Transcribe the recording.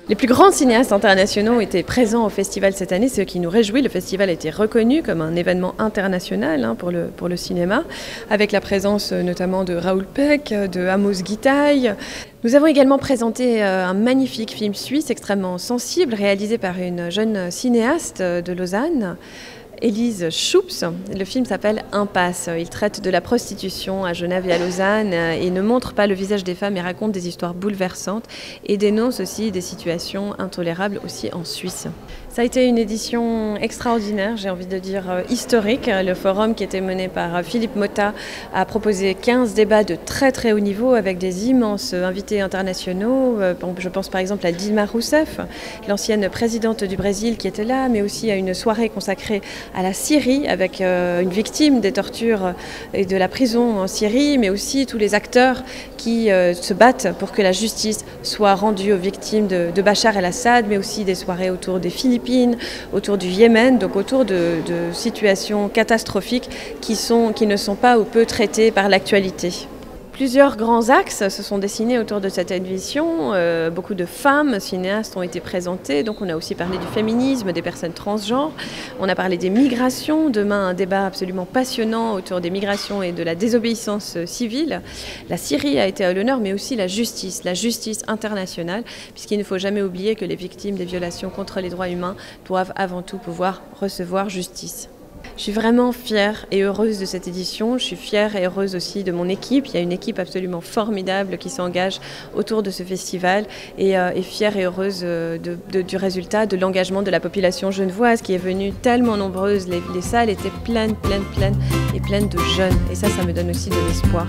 Les plus grands cinéastes internationaux étaient présents au festival cette année, ce qui nous réjouit. Le festival a été reconnu comme un événement international pour le cinéma, avec la présence notamment de Raoul Peck, de Amos Gitaï. Nous avons également présenté un magnifique film suisse extrêmement sensible, réalisé par une jeune cinéaste de Lausanne, Élise Schoups. Le film s'appelle Impasse. Il traite de la prostitution à Genève et à Lausanne et ne montre pas le visage des femmes et raconte des histoires bouleversantes et dénonce aussi des situations intolérables aussi en Suisse. Ça a été une édition extraordinaire, j'ai envie de dire historique. Le forum qui était mené par Philippe Motta a proposé 15 débats de très haut niveau avec des immenses invités internationaux. Je pense par exemple à Dilma Rousseff, l'ancienne présidente du Brésil qui était là, mais aussi à une soirée consacrée à la Syrie avec une victime des tortures et de la prison en Syrie, mais aussi tous les acteurs qui se battent pour que la justice soit rendue aux victimes de Bachar el-Assad, mais aussi des soirées autour des Philippines, autour du Yémen, donc autour de situations catastrophiques qui ne sont pas ou peu traitées par l'actualité. Plusieurs grands axes se sont dessinés autour de cette édition. Beaucoup de femmes cinéastes ont été présentées. Donc on a aussi parlé du féminisme, des personnes transgenres. On a parlé des migrations. Demain, un débat absolument passionnant autour des migrations et de la désobéissance civile. La Syrie a été à l'honneur, mais aussi la justice internationale, puisqu'il ne faut jamais oublier que les victimes des violations contre les droits humains doivent avant tout pouvoir recevoir justice. Je suis vraiment fière et heureuse de cette édition. Je suis fière et heureuse aussi de mon équipe. Il y a une équipe absolument formidable qui s'engage autour de ce festival et fière et heureuse du résultat, de l'engagement de la population genevoise qui est venue tellement nombreuse. Les salles étaient pleines et pleines de jeunes. Et ça me donne aussi de l'espoir.